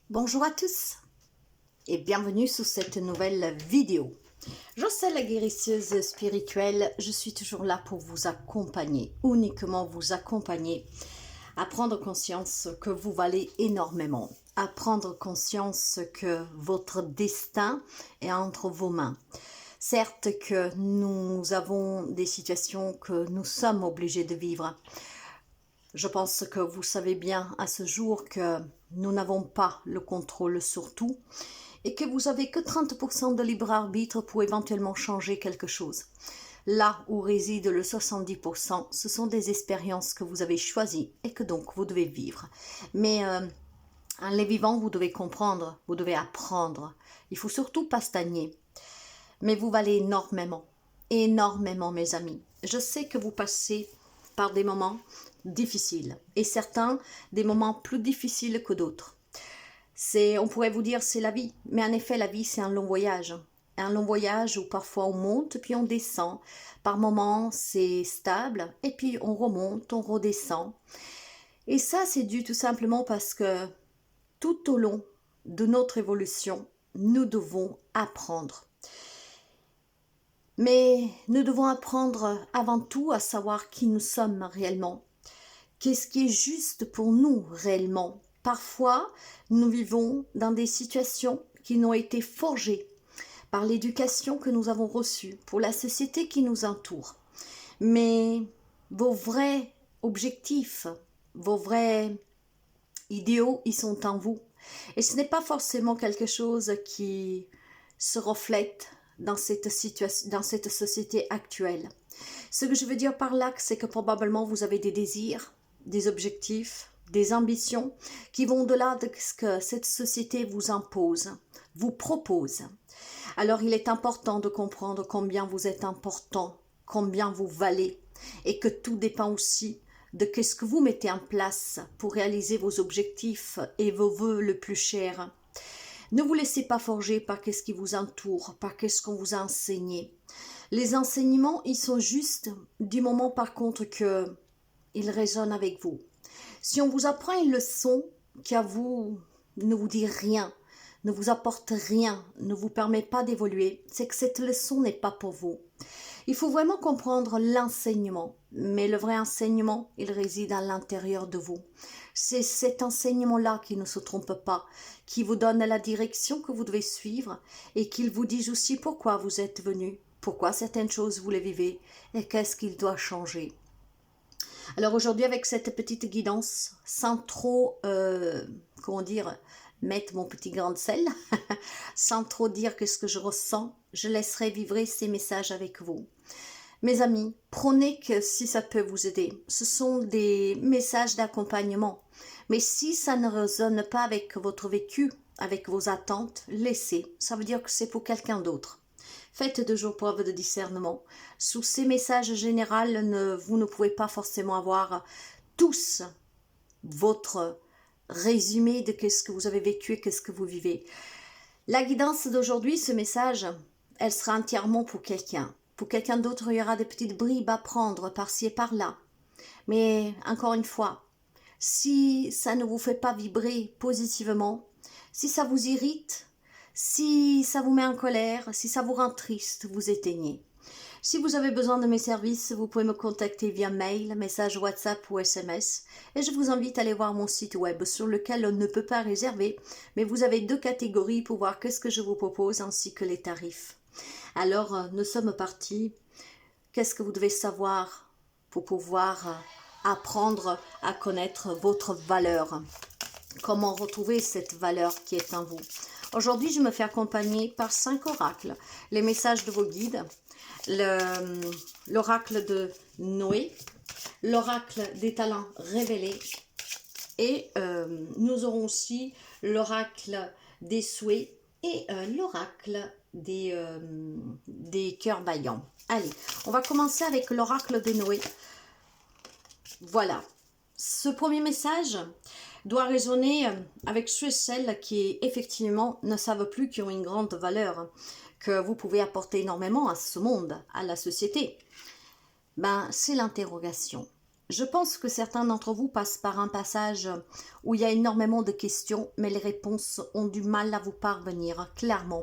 Bonjour à tous et bienvenue sur cette nouvelle vidéo. Je suis la guérisseuse spirituelle, je suis toujours là pour vous accompagner, uniquement vous accompagner à prendre conscience que vous valez énormément, à prendre conscience que votre destin est entre vos mains. Certes que nous avons des situations que nous sommes obligés de vivre. Je pense que vous savez bien à ce jour que nous n'avons pas le contrôle sur tout et que vous n'avez que 30% de libre arbitre pour éventuellement changer quelque chose. Là où réside le 70%, ce sont des expériences que vous avez choisies et que donc vous devez vivre. Mais en les vivant, vous devez comprendre, vous devez apprendre. Il faut surtout pas stagner. Mais vous valez énormément, énormément mes amis. Je sais que vous passez par des moments difficiles et certains des moments plus difficiles que d'autres. On pourrait vous dire c'est la vie, mais en effet la vie c'est un long voyage. Un long voyage où parfois on monte puis on descend. Par moments c'est stable et puis on remonte, on redescend. Et ça c'est dû tout simplement parce que tout au long de notre évolution, nous devons apprendre. Mais nous devons apprendre avant tout à savoir qui nous sommes réellement. Qu'est-ce qui est juste pour nous réellement? Parfois, nous vivons dans des situations qui n'ont été forgées par l'éducation que nous avons reçue, pour la société qui nous entoure. Mais vos vrais objectifs, vos vrais idéaux, ils sont en vous. Et ce n'est pas forcément quelque chose qui se reflète dans cette société actuelle. Ce que je veux dire par là, c'est que probablement vous avez des désirs, des objectifs, des ambitions qui vont au-delà de ce que cette société vous impose, vous propose. Alors il est important de comprendre combien vous êtes important, combien vous valez et que tout dépend aussi de ce que vous mettez en place pour réaliser vos objectifs et vos vœux le plus chers. Ne vous laissez pas forger par ce qui vous entoure, par ce qu'on vous a enseigné. Les enseignements, ils sont justes du moment par contre qu'ils résonnent avec vous. Si on vous apprend une leçon qui à vous ne vous dit rien, ne vous apporte rien, ne vous permet pas d'évoluer, c'est que cette leçon n'est pas pour vous. Il faut vraiment comprendre l'enseignement, mais le vrai enseignement, il réside à l'intérieur de vous. C'est cet enseignement-là qui ne se trompe pas, qui vous donne la direction que vous devez suivre et qu'il vous dise aussi pourquoi vous êtes venu, pourquoi certaines choses vous les vivez et qu'est-ce qu'il doit changer. Alors aujourd'hui, avec cette petite guidance, sans trop, mettre mon petit grain de sel, sans trop dire que ce que je ressens, je laisserai vivre ces messages avec vous. Mes amis, prenez que si ça peut vous aider. Ce sont des messages d'accompagnement. Mais si ça ne résonne pas avec votre vécu, avec vos attentes, laissez. Ça veut dire que c'est pour quelqu'un d'autre. Faites toujours preuve de discernement. Sous ces messages généraux, vous ne pouvez pas forcément avoir tous votre résumé de ce que vous avez vécu et ce que vous vivez. La guidance d'aujourd'hui, ce message, elle sera entièrement pour quelqu'un. Pour quelqu'un d'autre, il y aura des petites bribes à prendre par-ci et par-là. Mais encore une fois, si ça ne vous fait pas vibrer positivement, si ça vous irrite, si ça vous met en colère, si ça vous rend triste, vous éteignez. Si vous avez besoin de mes services, vous pouvez me contacter via mail, message WhatsApp ou SMS. Et je vous invite à aller voir mon site web sur lequel on ne peut pas réserver, mais vous avez 2 catégories pour voir qu'est-ce que je vous propose ainsi que les tarifs. Alors, nous sommes partis. Qu'est-ce que vous devez savoir pour pouvoir apprendre à connaître votre valeur? Comment retrouver cette valeur qui est en vous? Aujourd'hui, je me fais accompagner par 5 oracles. Les messages de vos guides, l'oracle de Noé, l'oracle des talents révélés et nous aurons aussi l'oracle des souhaits et l'oracle des cœurs vaillants. Allez, on va commencer avec l'oracle de Noé. Voilà, ce premier message doit résonner avec ceux et celles qui effectivement ne savent plus qu'ils ont une grande valeur, que vous pouvez apporter énormément à ce monde, à la société. Ben, c'est l'interrogation. Je pense que certains d'entre vous passent par un passage où il y a énormément de questions, mais les réponses ont du mal à vous parvenir, clairement.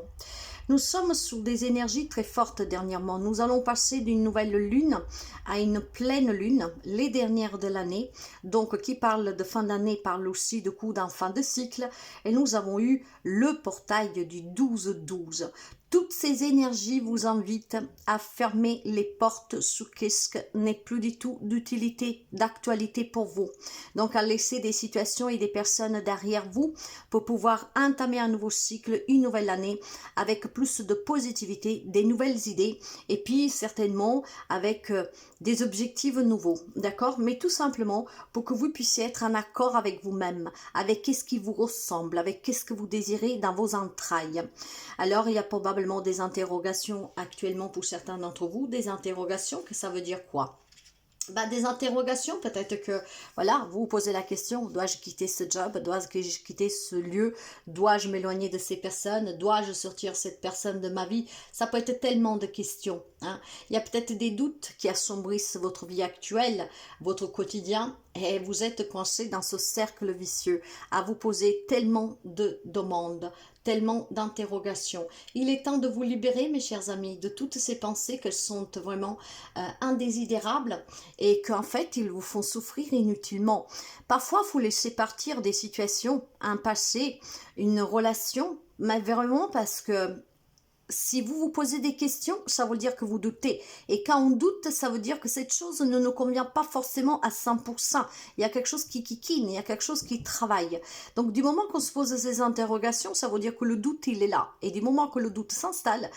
Nous sommes sous des énergies très fortes dernièrement. Nous allons passer d'une nouvelle lune à une pleine lune, les dernières de l'année. Donc, qui parle de fin d'année parle aussi de coup d'un fin de cycle. Et nous avons eu le portail du 12-12. Toutes ces énergies vous invitent à fermer les portes sur ce qui n'est plus du tout d'utilité, d'actualité pour vous. Donc, à laisser des situations et des personnes derrière vous pour pouvoir entamer un nouveau cycle, une nouvelle année avec plus de positivité, des nouvelles idées et puis certainement avec des objectifs nouveaux, d'accord? Mais tout simplement pour que vous puissiez être en accord avec vous-même, avec qu'est-ce qui vous ressemble, avec qu'est-ce que vous désirez dans vos entrailles. Alors, il y a probablement des interrogations actuellement pour certains d'entre vous, des interrogations, que ça veut dire quoi? Des interrogations, peut-être que, voilà, vous vous posez la question, dois-je quitter ce job, dois-je quitter ce lieu, dois-je m'éloigner de ces personnes, dois-je sortir cette personne de ma vie? Ça peut être tellement de questions, hein. Il y a peut-être des doutes qui assombrissent votre vie actuelle, votre quotidien, et vous êtes coincé dans ce cercle vicieux, à vous poser tellement de demandes, tellement d'interrogations. Il est temps de vous libérer, mes chers amis, de toutes ces pensées qu'elles sont vraiment indésirables et qu'en fait, ils vous font souffrir inutilement. Parfois, il faut laisser partir des situations, un passé, une relation, mais vraiment parce que si vous vous posez des questions, ça veut dire que vous doutez. Et quand on doute, ça veut dire que cette chose ne nous convient pas forcément à 100%. Il y a quelque chose qui kikine, il y a quelque chose qui travaille. Donc du moment qu'on se pose ces interrogations, ça veut dire que le doute, il est là. Et du moment que le doute s'installe,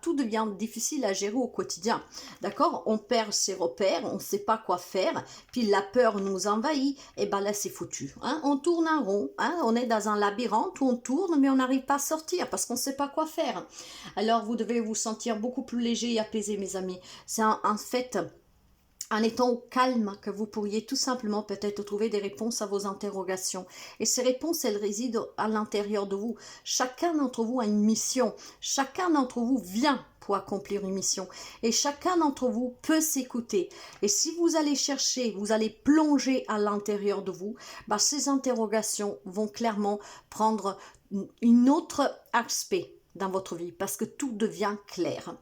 tout devient difficile à gérer au quotidien. D'accord? On perd ses repères, on ne sait pas quoi faire, puis la peur nous envahit, et là c'est foutu. Hein? On tourne en rond, hein? On est dans un labyrinthe où on tourne, mais on n'arrive pas à sortir parce qu'on ne sait pas quoi faire. Alors vous devez vous sentir beaucoup plus léger et apaisé, mes amis. C'est en fait en étant au calme que vous pourriez tout simplement peut-être trouver des réponses à vos interrogations. Et ces réponses, elles résident à l'intérieur de vous. Chacun d'entre vous a une mission. Chacun d'entre vous vient pour accomplir une mission. Et chacun d'entre vous peut s'écouter. Et si vous allez chercher, vous allez plonger à l'intérieur de vous, ces interrogations vont clairement prendre un autre aspect dans votre vie parce que tout devient clair.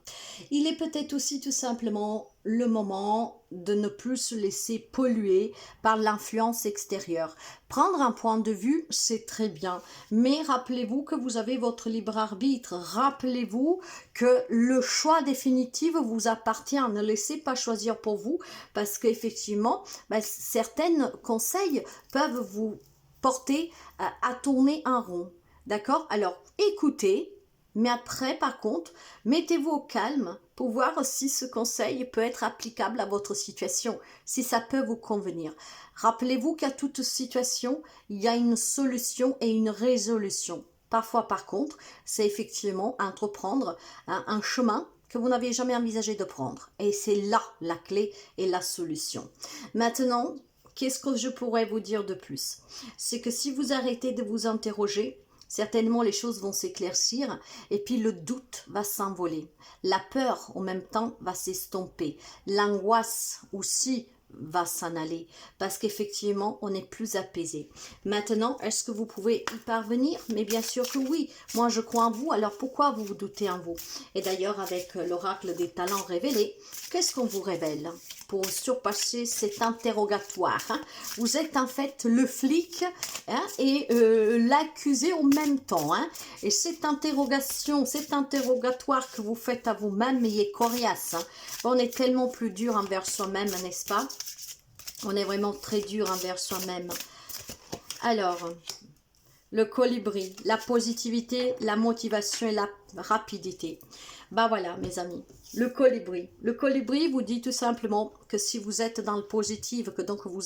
Il est peut-être aussi tout simplement le moment de ne plus se laisser polluer par l'influence extérieure. Prendre un point de vue, c'est très bien, mais rappelez-vous que vous avez votre libre arbitre. Rappelez-vous que le choix définitif vous appartient. Ne laissez pas choisir pour vous parce qu'effectivement, certains conseils peuvent vous porter à tourner en rond. D'accord? Alors, écoutez. Mais après, par contre, mettez-vous au calme pour voir si ce conseil peut être applicable à votre situation, si ça peut vous convenir. Rappelez-vous qu'à toute situation, il y a une solution et une résolution. Parfois, par contre, c'est effectivement entreprendre un chemin que vous n'avez jamais envisagé de prendre. Et c'est là la clé et la solution. Maintenant, qu'est-ce que je pourrais vous dire de plus? C'est que si vous arrêtez de vous interroger, certainement les choses vont s'éclaircir et puis le doute va s'envoler. La peur en même temps va s'estomper. L'angoisse aussi va s'en aller parce qu'effectivement on est plus apaisé. Maintenant, est-ce que vous pouvez y parvenir? Mais bien sûr que oui. Moi je crois en vous, alors pourquoi vous vous doutez en vous? Et d'ailleurs avec l'oracle des talents révélés, qu'est-ce qu'on vous révèle pour surpasser cet interrogatoire, hein? Vous êtes en fait le flic, hein, et l'accusé en même temps, hein? Et cette interrogation, cet interrogatoire que vous faites à vous-même, il est coriace, hein? On est tellement plus dur envers soi-même, n'est-ce pas? On est vraiment très dur envers soi-même. Alors, le colibri, la positivité, la motivation et la rapidité. Voilà, mes amis. Le colibri. Le colibri vous dit tout simplement que si vous êtes dans le positif, que donc vous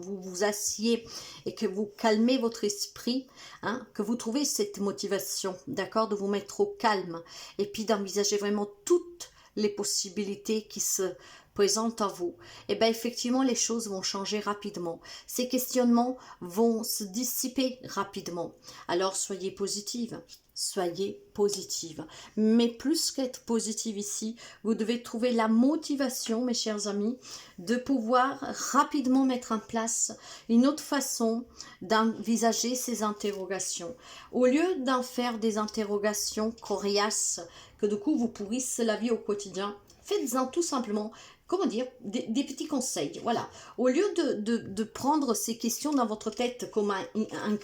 vous asseyez et que vous calmez votre esprit, hein, que vous trouvez cette motivation, d'accord, de vous mettre au calme et puis d'envisager vraiment toutes les possibilités qui se présente à vous, et bien effectivement les choses vont changer rapidement. Ces questionnements vont se dissiper rapidement. Alors soyez positive. Soyez positive. Mais plus qu'être positive ici, vous devez trouver la motivation, mes chers amis, de pouvoir rapidement mettre en place une autre façon d'envisager ces interrogations. Au lieu d'en faire des interrogations coriaces, que du coup vous pourrissent la vie au quotidien, faites-en tout simplement, comment dire, des petits conseils. Voilà. Au lieu de prendre ces questions dans votre tête comme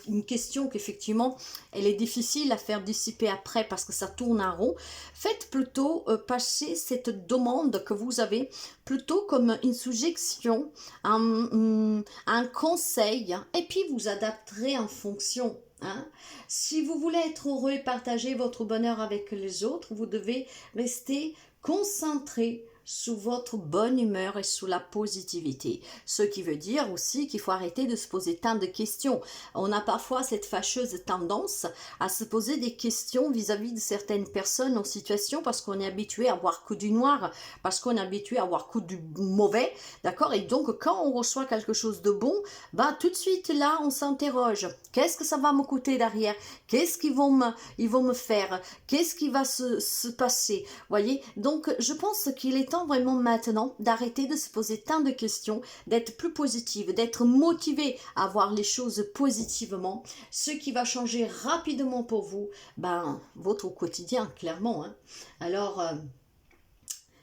une question qu'effectivement, elle est difficile à faire dissiper après parce que ça tourne en rond, faites plutôt passer cette demande que vous avez plutôt comme une suggestion, un conseil, et puis vous adapterez en fonction. Hein. Si vous voulez être heureux et partager votre bonheur avec les autres, vous devez rester concentré sous votre bonne humeur et sous la positivité. Ce qui veut dire aussi qu'il faut arrêter de se poser tant de questions. On a parfois cette fâcheuse tendance à se poser des questions vis-à-vis de certaines personnes en situation parce qu'on est habitué à voir que du noir, parce qu'on est habitué à voir que du mauvais, d'accord? Et donc quand on reçoit quelque chose de bon, ben tout de suite là on s'interroge. Qu'est-ce que ça va me coûter derrière? Qu'est-ce qu'ils vont me faire? Qu'est-ce qui va se passer? Voyez? Donc je pense qu'il est temps vraiment maintenant d'arrêter de se poser tant de questions, d'être plus positive, d'être motivé à voir les choses positivement, ce qui va changer rapidement pour vous, ben, votre quotidien, clairement. Hein. Alors,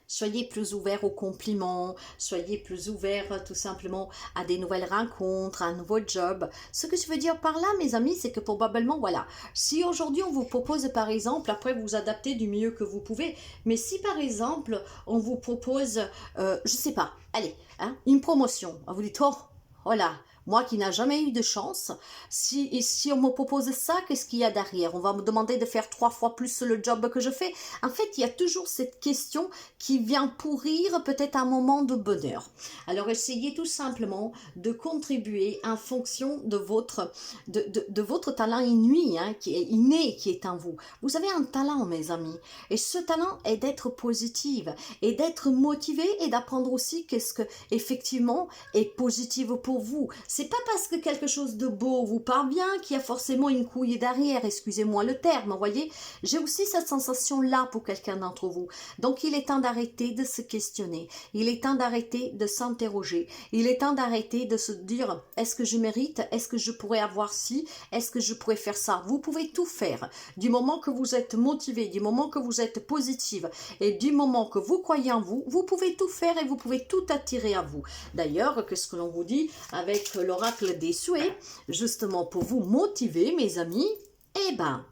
soyez plus ouverts aux compliments, soyez plus ouverts tout simplement à des nouvelles rencontres, à un nouveau job. Ce que je veux dire par là, mes amis, c'est que probablement, voilà, si aujourd'hui on vous propose par exemple, après vous adaptez du mieux que vous pouvez, mais si par exemple on vous propose, je sais pas, allez, hein, une promotion, vous dites, oh là, moi qui n'ai jamais eu de chance, si on me propose ça, qu'est-ce qu'il y a derrière? On va me demander de faire 3 fois plus le job que je fais. En fait, il y a toujours cette question qui vient pourrir peut-être un moment de bonheur. Alors, essayez tout simplement de contribuer en fonction de votre talent inouï, hein, qui est inné, qui est en vous. Vous avez un talent, mes amis, et ce talent est d'être positive, et d'être motivé, et d'apprendre aussi qu'est-ce que, effectivement, est positif pour vous. C'est pas parce que quelque chose de beau vous parvient qu'il y a forcément une couille derrière, excusez-moi le terme, voyez. J'ai aussi cette sensation-là pour quelqu'un d'entre vous. Donc il est temps d'arrêter de se questionner, il est temps d'arrêter de s'interroger, il est temps d'arrêter de se dire, est-ce que je mérite, est-ce que je pourrais avoir ci, est-ce que je pourrais faire ça. Vous pouvez tout faire, du moment que vous êtes motivé, du moment que vous êtes positive, et du moment que vous croyez en vous, vous pouvez tout faire et vous pouvez tout attirer à vous. D'ailleurs, qu'est-ce que l'on vous dit avec l'oracle des souhaits, justement pour vous motiver, mes amis? Eh ben,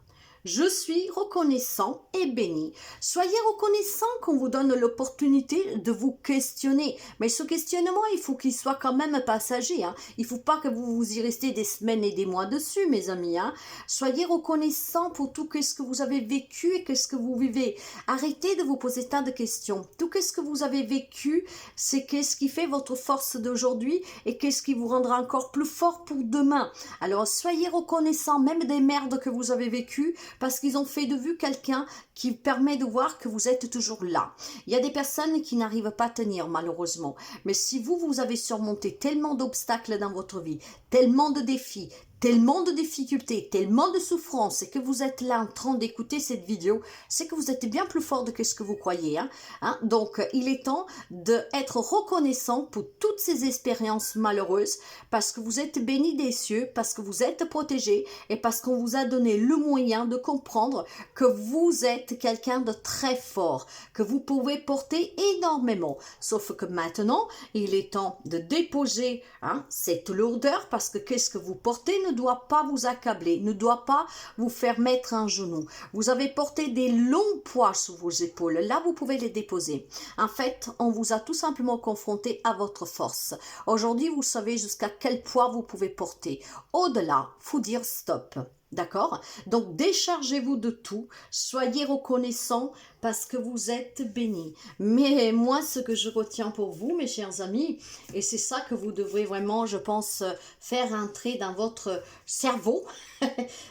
je suis reconnaissant et béni. Soyez reconnaissant qu'on vous donne l'opportunité de vous questionner. Mais ce questionnement, il faut qu'il soit quand même passager. Hein. Il ne faut pas que vous y restez des semaines et des mois dessus, mes amis. Hein. Soyez reconnaissant pour tout ce que vous avez vécu et ce que vous vivez. Arrêtez de vous poser tant de questions. Tout ce que vous avez vécu, c'est qu'est-ce qui fait votre force d'aujourd'hui et qu'est-ce qui vous rendra encore plus fort pour demain. Alors, soyez reconnaissant même des merdes que vous avez vécues, parce qu'ils ont fait de vous quelqu'un qui permet de voir que vous êtes toujours là. Il y a des personnes qui n'arrivent pas à tenir, malheureusement. Mais si vous avez surmonté tellement d'obstacles dans votre vie, tellement de défis, tellement de difficultés, tellement de souffrances, et que vous êtes là en train d'écouter cette vidéo, c'est que vous êtes bien plus fort que ce que vous croyez. Hein. Donc, il est temps d'être reconnaissant pour toutes ces expériences malheureuses, parce que vous êtes béni des cieux, parce que vous êtes protégé, et parce qu'on vous a donné le moyen de comprendre que vous êtes quelqu'un de très fort, que vous pouvez porter énormément. Sauf que maintenant, il est temps de déposer cette lourdeur, parce que qu'est-ce que vous portez ne doit pas vous accabler, ne doit pas vous faire mettre un genou. Vous avez porté des longs poids sous vos épaules. Là, vous pouvez les déposer. En fait, on vous a tout simplement confronté à votre force. Aujourd'hui, vous savez jusqu'à quel poids vous pouvez porter. Au-delà, faut dire stop. D'accord? Donc, déchargez-vous de tout, soyez reconnaissants parce que vous êtes bénis. Mais moi, ce que je retiens pour vous, mes chers amis, et c'est ça que vous devrez vraiment, je pense, faire entrer dans votre cerveau,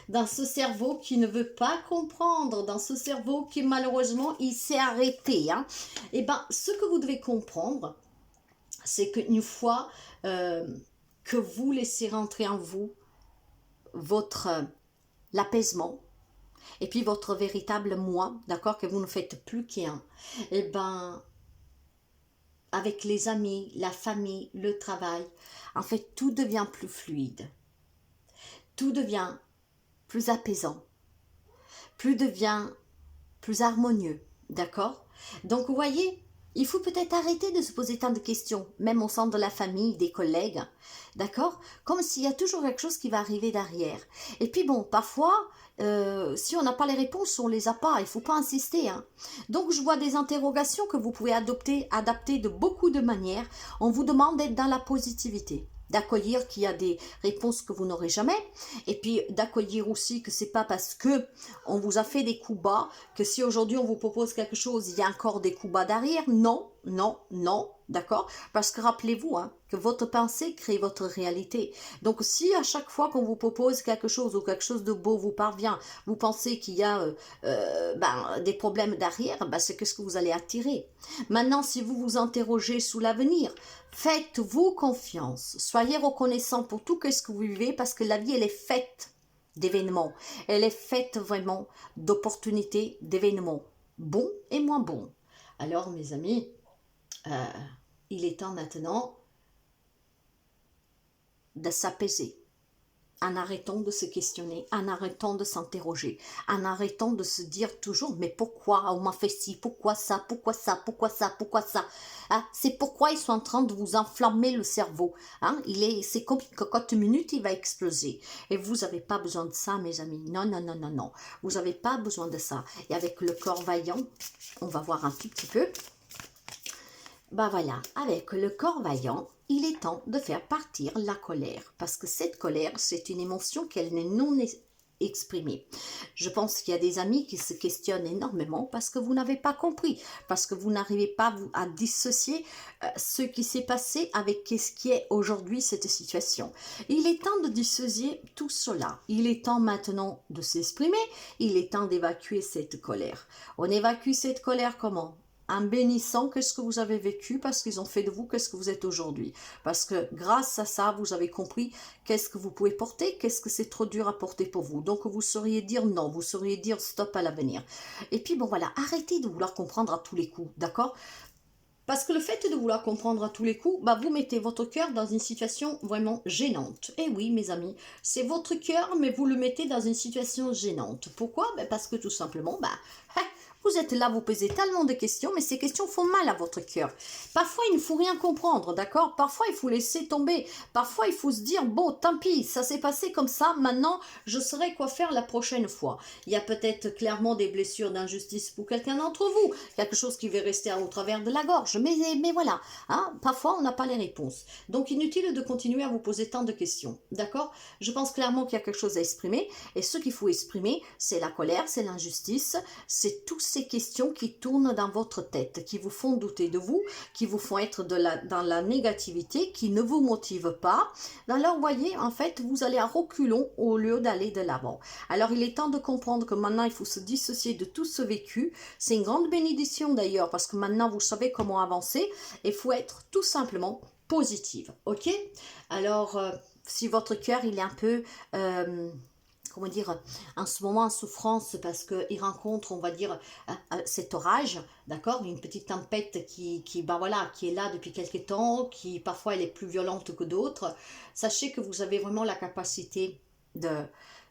dans ce cerveau qui ne veut pas comprendre, dans ce cerveau qui, malheureusement, il s'est arrêté. Hein. Eh bien, ce que vous devez comprendre, c'est qu'une fois que vous laissez rentrer en vous votre l'apaisement, et puis votre véritable moi, d'accord, que vous ne faites plus qu'un, et ben, avec les amis, la famille, le travail, en fait, tout devient plus fluide, tout devient plus apaisant, plus devient plus harmonieux, d'accord? Donc, vous voyez, il faut peut-être arrêter de se poser tant de questions, même au sein de la famille, des collègues, d'accord? Comme s'il y a toujours quelque chose qui va arriver derrière. Et puis bon, parfois, si on n'a pas les réponses, on les a pas, il faut pas insister. Hein. Donc je vois des interrogations que vous pouvez adapter de beaucoup de manières. On vous demande d'être dans la positivité, d'accueillir qu'il y a des réponses que vous n'aurez jamais, et puis d'accueillir aussi que c'est pas parce que on vous a fait des coups bas que si aujourd'hui on vous propose quelque chose, il y a encore des coups bas derrière. Non, non, non, d'accord? Parce que rappelez-vous hein, que votre pensée crée votre réalité. Donc si à chaque fois qu'on vous propose quelque chose ou quelque chose de beau vous parvient, vous pensez qu'il y a des problèmes derrière, c'est que ce que vous allez attirer. Maintenant, si vous vous interrogez sous l'avenir, faites-vous confiance. Soyez reconnaissant pour tout ce que vous vivez parce que la vie, elle est faite d'événements. Elle est faite vraiment d'opportunités, d'événements bons et moins bons. Alors, mes amis, il est temps maintenant de s'apaiser en arrêtant de se questionner, en arrêtant de s'interroger, en arrêtant de se dire toujours mais pourquoi on m'a fait ci, pourquoi ça, pourquoi ça, pourquoi ça, pourquoi ça. Hein? C'est pourquoi ils sont en train de vous enflammer le cerveau. Hein? C'est comme une cocotte minute, il va exploser. Et vous n'avez pas besoin de ça, mes amis. Non, non, non, non, non. Vous n'avez pas besoin de ça. Et avec le corps vaillant, on va voir un tout petit peu. Voilà, avec le corps vaillant, il est temps de faire partir la colère. Parce que cette colère, c'est une émotion qu'elle n'est non exprimée. Je pense qu'il y a des amis qui se questionnent énormément parce que vous n'avez pas compris, parce que vous n'arrivez pas à dissocier ce qui s'est passé avec ce qui est aujourd'hui cette situation. Il est temps de dissocier tout cela. Il est temps maintenant de s'exprimer. Il est temps d'évacuer cette colère. On évacue cette colère comment ? En bénissant qu'est-ce que vous avez vécu parce qu'ils ont fait de vous qu'est-ce que vous êtes aujourd'hui. Parce que grâce à ça, vous avez compris qu'est-ce que vous pouvez porter, qu'est-ce que c'est trop dur à porter pour vous. Donc vous sauriez dire non, vous sauriez dire stop à l'avenir. Et puis bon voilà, arrêtez de vouloir comprendre à tous les coups, d'accord ? Parce que le fait de vouloir comprendre à tous les coups, vous mettez votre cœur dans une situation vraiment gênante. Et oui, mes amis, c'est votre cœur, mais vous le mettez dans une situation gênante. Pourquoi ? Parce que tout simplement, vous êtes là, vous posez tellement de questions, mais ces questions font mal à votre cœur. Parfois, il ne faut rien comprendre, d'accord ? Parfois, il faut laisser tomber. Parfois, il faut se dire, bon, tant pis, ça s'est passé comme ça, maintenant, je saurai quoi faire la prochaine fois. Il y a peut-être clairement des blessures d'injustice pour quelqu'un d'entre vous, quelque chose qui va rester au travers de la gorge, mais voilà, hein, parfois, on n'a pas les réponses. Donc, inutile de continuer à vous poser tant de questions, d'accord ? Je pense clairement qu'il y a quelque chose à exprimer, et ce qu'il faut exprimer, c'est la colère, c'est l'injustice, c'est tout ces questions qui tournent dans votre tête, qui vous font douter de vous, qui vous font être dans la négativité, qui ne vous motivent pas. Alors, vous voyez, en fait, vous allez à reculons au lieu d'aller de l'avant. Alors, il est temps de comprendre que maintenant, il faut se dissocier de tout ce vécu. C'est une grande bénédiction d'ailleurs, parce que maintenant, vous savez comment avancer. Il faut être tout simplement positive, ok ? Alors, si votre cœur, il est un peu... comment dire, en ce moment en souffrance parce qu'il rencontre, on va dire, cet orage, d'accord, une petite tempête qui est là depuis quelques temps, qui parfois elle est plus violente que d'autres. Sachez que vous avez vraiment la capacité de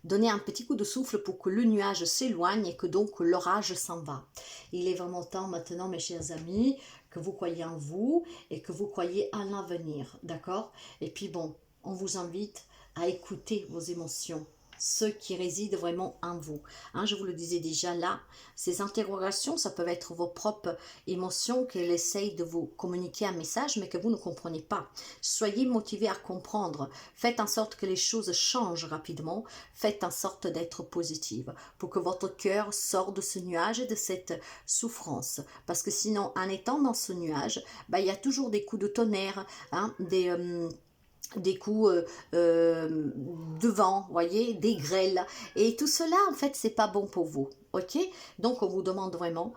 donner un petit coup de souffle pour que le nuage s'éloigne et que donc l'orage s'en va. Il est vraiment temps maintenant, mes chers amis, que vous croyez en vous et que vous croyez en l'avenir, d'accord ? Et puis bon, on vous invite à écouter vos émotions. ce qui réside vraiment en vous. Hein, je vous le disais déjà là, ces interrogations, ça peut être vos propres émotions qu'elle essaye de vous communiquer un message, mais que vous ne comprenez pas. Soyez motivés à comprendre. Faites en sorte que les choses changent rapidement. Faites en sorte d'être positive pour que votre cœur sorte de ce nuage et de cette souffrance. Parce que sinon, en étant dans ce nuage, il y a toujours des coups de tonnerre, hein, des coups de vent, voyez, des grêles. Et tout cela, en fait, c'est pas bon pour vous. Ok? Donc, on vous demande vraiment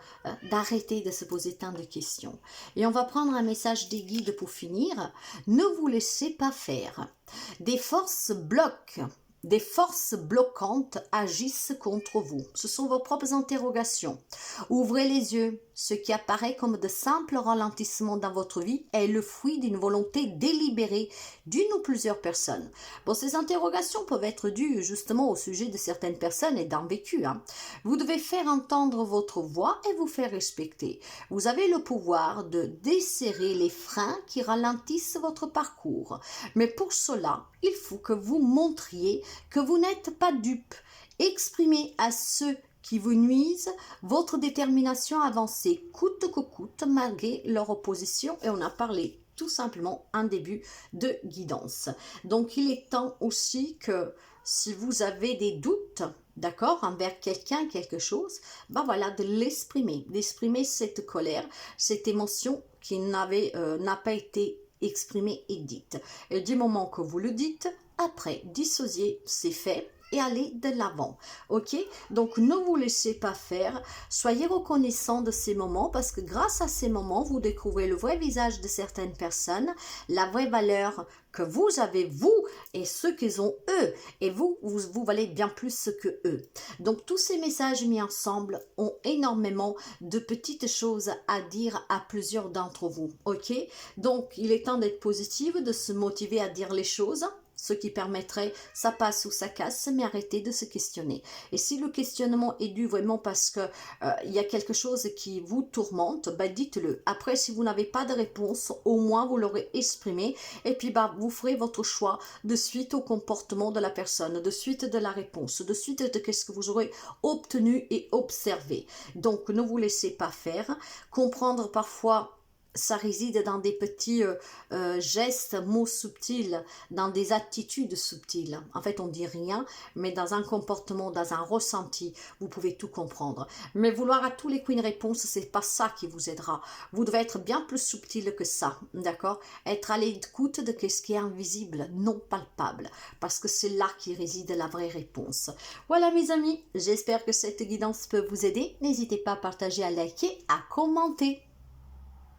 d'arrêter de se poser tant de questions. Et on va prendre un message des guides pour finir. Ne vous laissez pas faire. Des forces bloquent. Des forces bloquantes agissent contre vous. Ce sont vos propres interrogations. Ouvrez les yeux. Ce qui apparaît comme de simples ralentissements dans votre vie est le fruit d'une volonté délibérée d'une ou plusieurs personnes. Bon, ces interrogations peuvent être dues justement au sujet de certaines personnes et d'un vécu. Hein. Vous devez faire entendre votre voix et vous faire respecter. Vous avez le pouvoir de desserrer les freins qui ralentissent votre parcours. Mais pour cela, il faut que vous montriez que vous n'êtes pas dupe. Exprimez à ceux qui vous nuisent votre détermination à avancer coûte que coûte malgré leur opposition, et on a parlé tout simplement un début de guidance. Donc il est temps aussi que si vous avez des doutes, d'accord, envers quelqu'un, quelque chose, voilà, de l'exprimer, d'exprimer cette colère, cette émotion qui n'a pas été exprimée et dite. Et du moment que vous le dites, après, dissocier, c'est fait, et aller de l'avant, ok? Donc, ne vous laissez pas faire, soyez reconnaissant de ces moments, parce que grâce à ces moments, vous découvrez le vrai visage de certaines personnes, la vraie valeur que vous avez, vous, et ce qu'ils ont, eux, et vous valez bien plus que eux. Donc, tous ces messages mis ensemble ont énormément de petites choses à dire à plusieurs d'entre vous, ok? Donc, il est temps d'être positive, de se motiver à dire les choses, ce qui permettrait, ça passe ou ça casse, mais arrêtez de se questionner. Et si le questionnement est dû vraiment parce que il y a quelque chose qui vous tourmente, dites-le. Après, si vous n'avez pas de réponse, au moins vous l'aurez exprimé, et puis vous ferez votre choix de suite au comportement de la personne, de suite de la réponse, de suite de ce que vous aurez obtenu et observé. Donc, ne vous laissez pas faire. Comprendre parfois, ça réside dans des petits gestes, mots subtils, dans des attitudes subtiles. En fait, on dit rien, mais dans un comportement, dans un ressenti, vous pouvez tout comprendre. Mais vouloir à tous les coups une réponse, c'est pas ça qui vous aidera. Vous devez être bien plus subtil que ça, d'accord? Être à l'écoute de ce qui est invisible, non palpable, parce que c'est là qui réside la vraie réponse. Voilà mes amis, j'espère que cette guidance peut vous aider. N'hésitez pas à partager, à liker, à commenter.